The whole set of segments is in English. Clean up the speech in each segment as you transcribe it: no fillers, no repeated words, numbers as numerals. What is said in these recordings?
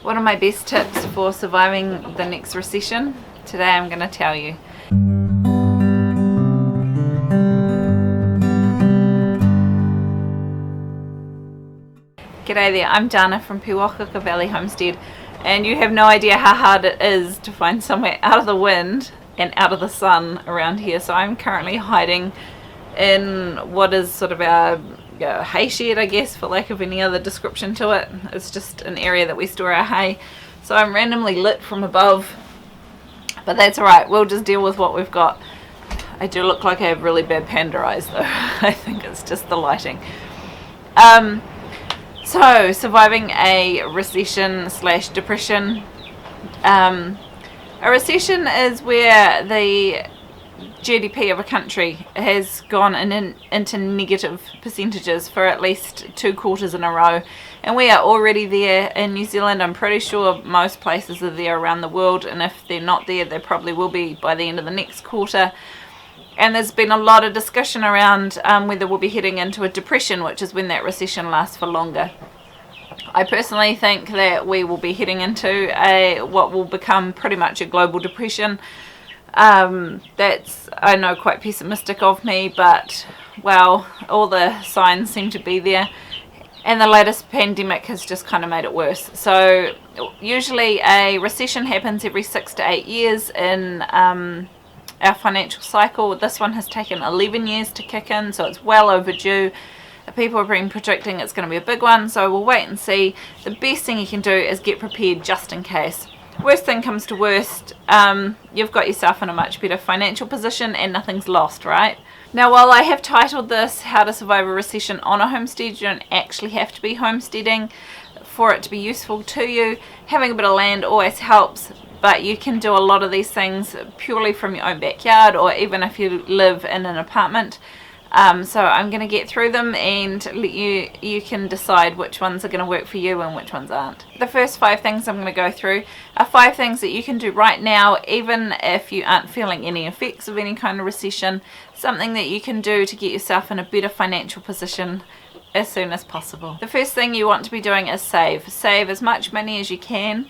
What are my best tips for surviving the next recession? Today I'm going to tell you. G'day there, I'm Dana from Pewakaka Valley Homestead, and you have no idea how hard it is to find somewhere out of the wind and out of the sun around here. So I'm currently hiding in what is sort of our hay shed, I guess, for lack of any other description to it. It's just an area that we store our hay. So I'm randomly lit from above, but that's alright, we'll just deal with what we've got. I do look like I have really bad panda eyes though. I think it's just the lighting. So surviving a recession / depression. A recession is where the GDP of a country has gone into negative percentages for at least 2 quarters in a row, and we are already there in New Zealand. I'm pretty sure most places are there around the world, and if they're not there, they probably will be by the end of the next quarter. And there's been a lot of discussion around whether we'll be heading into a depression, which is when that recession lasts for longer. I personally think that we will be heading into what will become pretty much a global depression. That's, I know, quite pessimistic of me, but well, all the signs seem to be there, and the latest pandemic has just kind of made it worse. So usually a recession happens every 6 to 8 years in our financial cycle. This one has taken 11 years to kick in, so it's well overdue. People have been predicting it's going to be a big one, so we'll wait and see. The best thing you can do is get prepared just in case. Worst thing comes to worst, you've got yourself in a much better financial position and nothing's lost, right? Now, while I have titled this How to Survive a Recession on a Homestead, you don't actually have to be homesteading for it to be useful to you. Having a bit of land always helps, but you can do a lot of these things purely from your own backyard, or even if you live in an apartment. So I'm going to get through them and let you can decide which ones are going to work for you and which ones aren't. The first 5 things I'm going to go through are 5 things that you can do right now, even if you aren't feeling any effects of any kind of recession. Something that you can do to get yourself in a better financial position as soon as possible. The first thing you want to be doing is save. Save as much money as you can.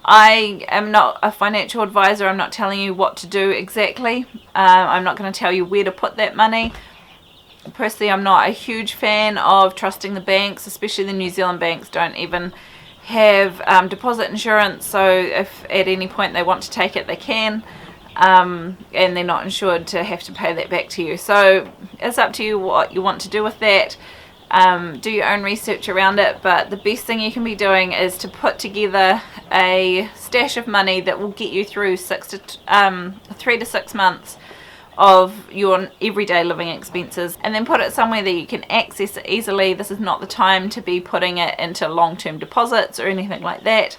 I am not a financial advisor. I'm not telling you what to do exactly. I'm not going to tell you where to put that money. Personally, I'm not a huge fan of trusting the banks, especially the New Zealand banks don't even have deposit insurance, so if at any point they want to take it, they can, and they're not insured to have to pay that back to you. So it's up to you what you want to do with that. Do your own research around it, but the best thing you can be doing is to put together a stash of money that will get you through 3 to 6 months of your everyday living expenses, and then put it somewhere that you can access it easily. This is not the time to be putting it into long-term deposits or anything like that.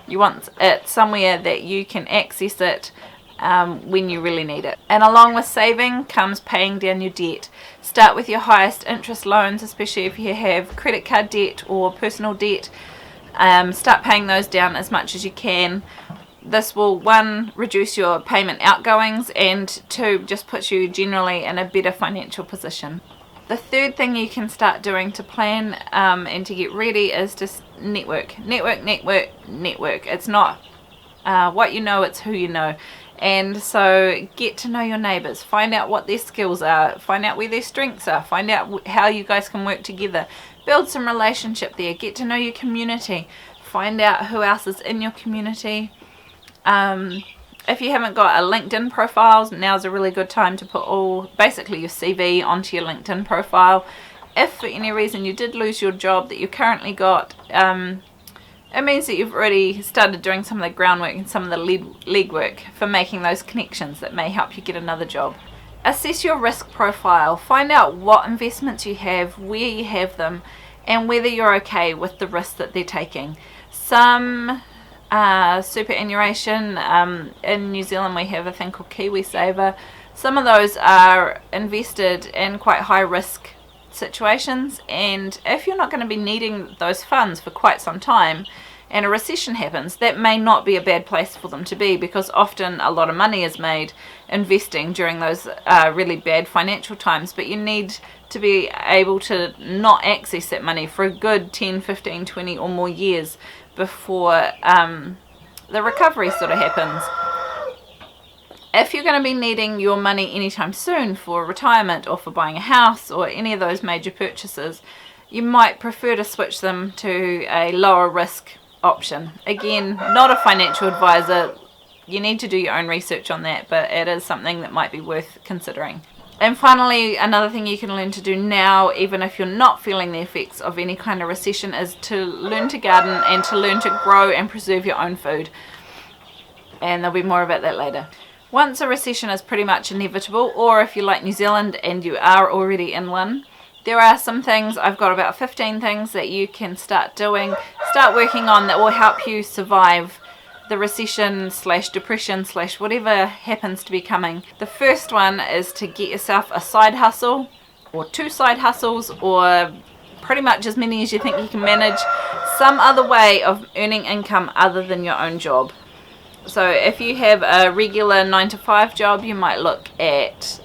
You want it somewhere that you can access it when you really need it. And along with saving comes paying down your debt. Start with your highest interest loans, especially if you have credit card debt or personal debt. Start paying those down as much as you can. This will, 1, reduce your payment outgoings, and 2, just puts you generally in a better financial position. The third thing you can start doing to plan and to get ready is just network. It's not what you know, it's who you know. And so get to know your neighbours, find out what their skills are, find out where their strengths are, find out how you guys can work together, build some relationship there, get to know your community, find out who else is in your community. If you haven't got a LinkedIn profile, now's a really good time to put basically your CV onto your LinkedIn profile. If for any reason you did lose your job that you currently got, it means that you've already started doing some of the groundwork and some of the legwork for making those connections that may help you get another job. Assess your risk profile. Find out what investments you have, where you have them, and whether you're okay with the risk that they're taking. Some superannuation, in New Zealand we have a thing called KiwiSaver. Some of those are invested in quite high risk situations, and if you're not going to be needing those funds for quite some time and a recession happens, that may not be a bad place for them to be, because often a lot of money is made investing during those really bad financial times, but you need to be able to not access that money for a good 10, 15, 20 or more years before the recovery sort of happens. If you're going to be needing your money anytime soon for retirement or for buying a house or any of those major purchases, you might prefer to switch them to a lower risk option. Again, not a financial advisor. You need to do your own research on that, but it is something that might be worth considering. And finally, another thing you can learn to do now, even if you're not feeling the effects of any kind of recession, is to learn to garden and to learn to grow and preserve your own food. And there'll be more about that later. Once a recession is pretty much inevitable, or if you're like New Zealand and you are already in one, there are some things, I've got about 15 things that you can start working on that will help you survive the recession / depression / whatever happens to be coming. The first one is to get yourself a side hustle, or 2 side hustles, or pretty much as many as you think you can manage, some other way of earning income other than your own job. So if you have a regular 9-to-5 job, you might look at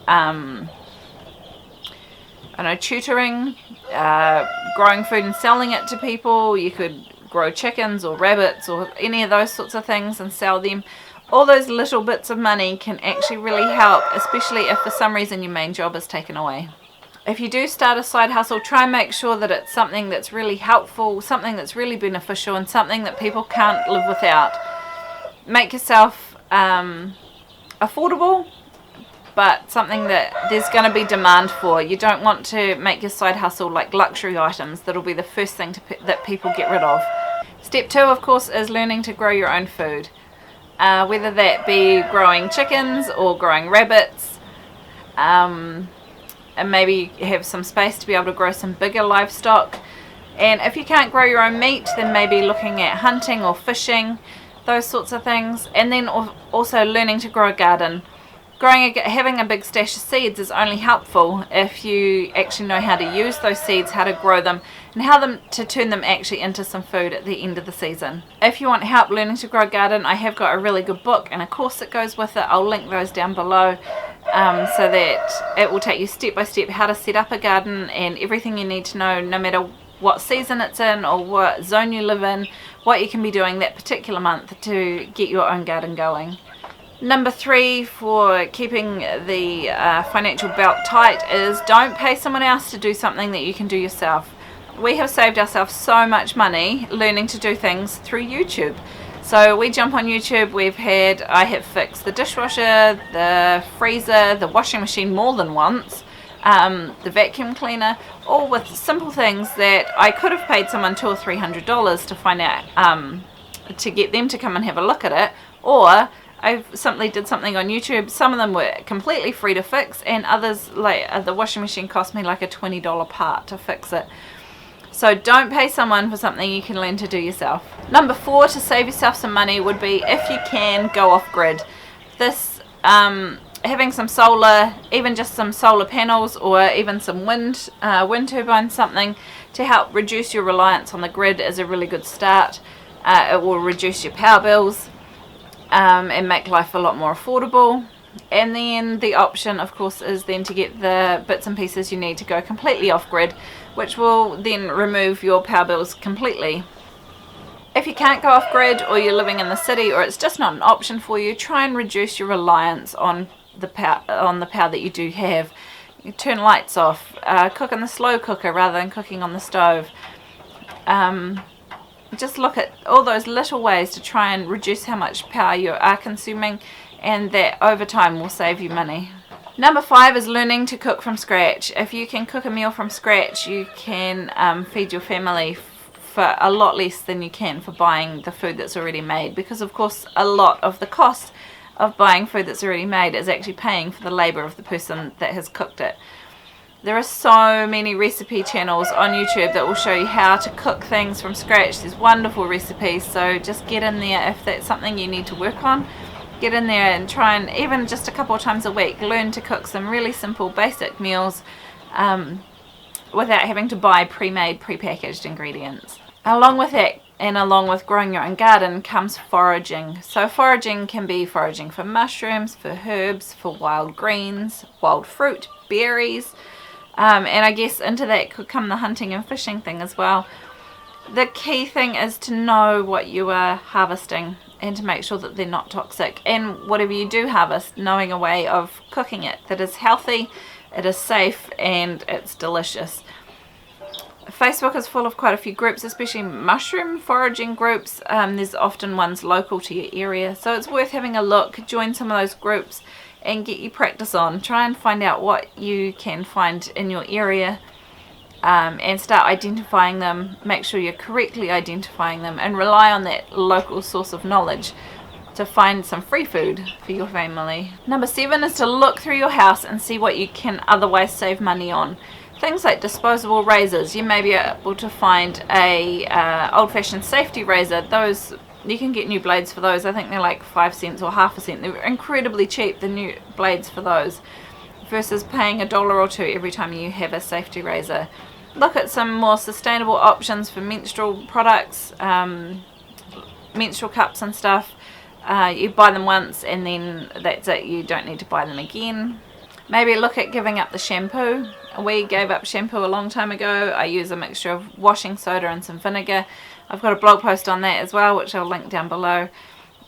tutoring, growing food and selling it to people. You could grow chickens or rabbits or any of those sorts of things and sell them. All those little bits of money can actually really help, especially if for some reason your main job is taken away. If you do start a side hustle, try and make sure that it's something that's really helpful, something that's really beneficial, and something that people can't live without. Make yourself affordable, but something that there's going to be demand for. You don't want to make your side hustle like luxury items. That'll be the first thing that people get rid of. Step 2, of course, is learning to grow your own food. Whether that be growing chickens or growing rabbits, and maybe have some space to be able to grow some bigger livestock. And if you can't grow your own meat, then maybe looking at hunting or fishing, those sorts of things. And then also learning to grow a garden. Having a big stash of seeds is only helpful if you actually know how to use those seeds, how to grow them, and how to turn them actually into some food at the end of the season. If you want help learning to grow a garden, I have got a really good book and a course that goes with it. I'll link those down below, so that it will take you step by step how to set up a garden and everything you need to know, no matter what season it's in or what zone you live in, what you can be doing that particular month to get your own garden going. Number 3 for keeping the financial belt tight is don't pay someone else to do something that you can do yourself. We have saved ourselves so much money learning to do things through YouTube. So we jump on YouTube. I have fixed the dishwasher, the freezer, the washing machine more than once, the vacuum cleaner, all with simple things that I could have paid someone $200 or $300 to find out, to get them to come and have a look at it, or I simply did something on YouTube. Some of them were completely free to fix, and others, like the washing machine, cost me like a $20 part to fix it. So don't pay someone for something you can learn to do yourself. Number 4, to save yourself some money, would be, if you can, go off grid. This having some solar, even just some solar panels, or even some wind turbines, something to help reduce your reliance on the grid is a really good start. It will reduce your power bills and make life a lot more affordable. And then the option, of course, is then to get the bits and pieces you need to go completely off grid, which will then remove your power bills completely. If you can't go off grid, or you're living in the city, or it's just not an option for you, try and reduce your reliance on the power that you do have. You turn lights off, cook in the slow cooker rather than cooking on the stove. Just look at all those little ways to try and reduce how much power you are consuming, and that over time will save you money. Number 5 is learning to cook from scratch. If you can cook a meal from scratch, you can feed your family for a lot less than you can for buying the food that's already made, because of course a lot of the cost of buying food that's already made is actually paying for the labor of the person that has cooked it. There are so many recipe channels on YouTube that will show you how to cook things from scratch. There's wonderful recipes, so just get in there if that's something you need to work on. Get in there and try, and even just a couple of times a week, learn to cook some really simple basic meals without having to buy pre-made, pre-packaged ingredients. Along with that, and along with growing your own garden, comes foraging. So foraging can be foraging for mushrooms, for herbs, for wild greens, wild fruit, berries, and I guess into that could come the hunting and fishing thing as well. The key thing is to know what you are harvesting and to make sure that they're not toxic, and whatever you do harvest, knowing a way of cooking it that is healthy, it is safe, and it's delicious. Facebook is full of quite a few groups, especially mushroom foraging groups. There's often ones local to your area, so it's worth having a look. Join some of those groups and get your practice on. Try and find out what you can find in your area, and start identifying them. Make sure you're correctly identifying them and rely on that local source of knowledge to find some free food for your family. Number 7 is to look through your house and see what you can otherwise save money on. Things like disposable razors. You may be able to find a old-fashioned safety razor. Those, you can get new blades for those. I think they're like 5 cents or half a cent. They're incredibly cheap, the new blades for those, versus paying $1 or $2 every time you have a safety razor. Look at some more sustainable options for menstrual products, menstrual cups and stuff. You buy them once and then that's it. You don't need to buy them again. Maybe look at giving up the shampoo. We gave up shampoo a long time ago. I use a mixture of washing soda and some vinegar. I've got a blog post on that as well, which I'll link down below.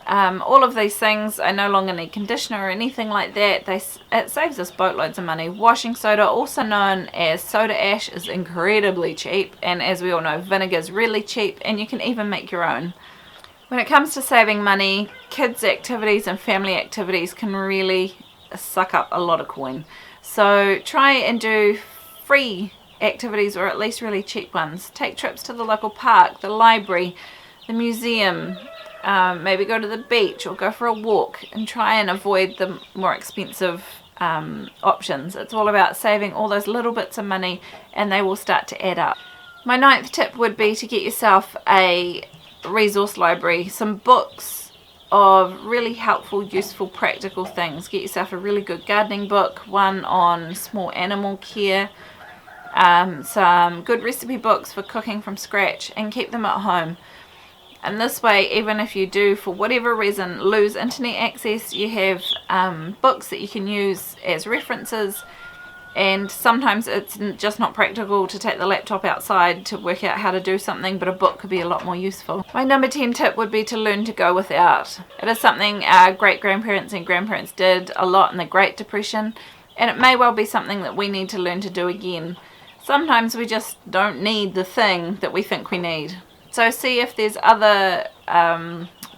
All of these things, I no longer need conditioner or anything like that. It saves us boatloads of money. Washing soda, also known as soda ash, is incredibly cheap, and as we all know, vinegar is really cheap, and you can even make your own. When it comes to saving money, kids' activities and family activities can really suck up a lot of coin. So try and do free activities, or at least really cheap ones. Take trips to the local park, the library, the museum. Maybe go to the beach or go for a walk, and try and avoid the more expensive options. It's all about saving all those little bits of money, and they will start to add up. My 9th tip would be to get yourself a resource library, some books of really helpful, useful, practical things. Get yourself a really good gardening book, one on small animal care, some good recipe books for cooking from scratch, and keep them at home. And this way, even if you do, for whatever reason, lose internet access, you have books that you can use as references. And sometimes it's just not practical to take the laptop outside to work out how to do something, but a book could be a lot more useful. My number 10 tip would be to learn to go without. It is something our great-grandparents and grandparents did a lot in the Great Depression, and it may well be something that we need to learn to do again. Sometimes we just don't need the thing that we think we need. So see if there's other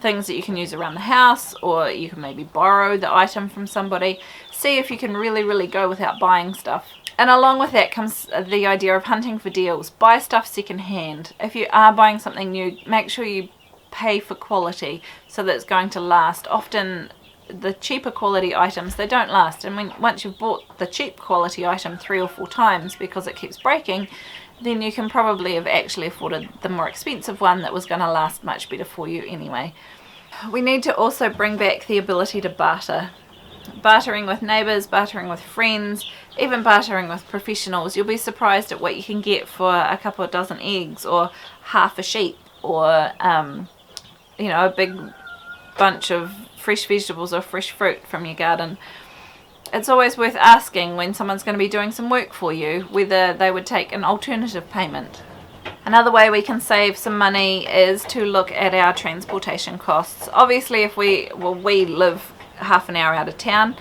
things that you can use around the house, or you can maybe borrow the item from somebody. See if you can really go without buying stuff. And along with that comes the idea of hunting for deals. Buy stuff secondhand. If you are buying something new, make sure you pay for quality so that it's going to last. Often the cheaper quality items, they don't last, and once you've bought the cheap quality item 3 or 4 times because it keeps breaking, then you can probably have actually afforded the more expensive one that was going to last much better for you anyway. We need to also bring back the ability to barter. Bartering with neighbours, bartering with friends, even bartering with professionals. You'll be surprised at what you can get for a couple of dozen eggs, or half a sheep, or a big bunch of fresh vegetables or fresh fruit from your garden. It's always worth asking when someone's going to be doing some work for you whether they would take an alternative payment. Another way we can save some money is to look at our transportation costs. Obviously, if we live half an hour out of town,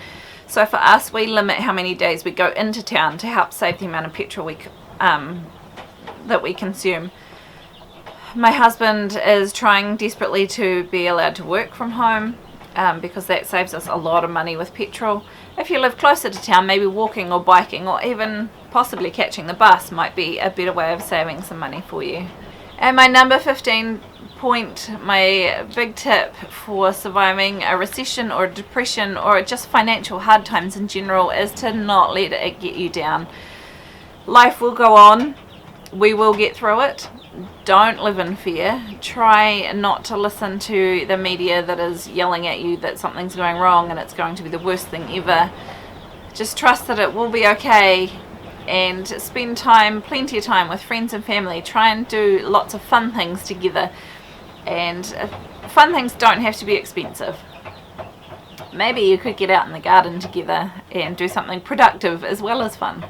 so for us we limit how many days we go into town to help save the amount of petrol that we consume. My husband is trying desperately to be allowed to work from home, because that saves us a lot of money with petrol. If you live closer to town, maybe walking or biking or even possibly catching the bus might be a better way of saving some money for you. And my number 15 point, my big tip for surviving a recession or a depression or just financial hard times in general, is to not let it get you down. Life will go on. We will get through it. Don't live in fear. Try not to listen to the media that is yelling at you that something's going wrong and it's going to be the worst thing ever. Just trust that it will be okay, and spend plenty of time with friends and family. Try and do lots of fun things together, and fun things don't have to be expensive. Maybe you could get out in the garden together and do something productive as well as fun.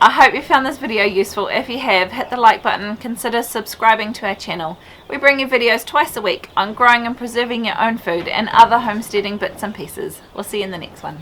I hope you found this video useful. If you have, hit the like button, consider subscribing to our channel. We bring you videos twice a week on growing and preserving your own food and other homesteading bits and pieces. We'll see you in the next one.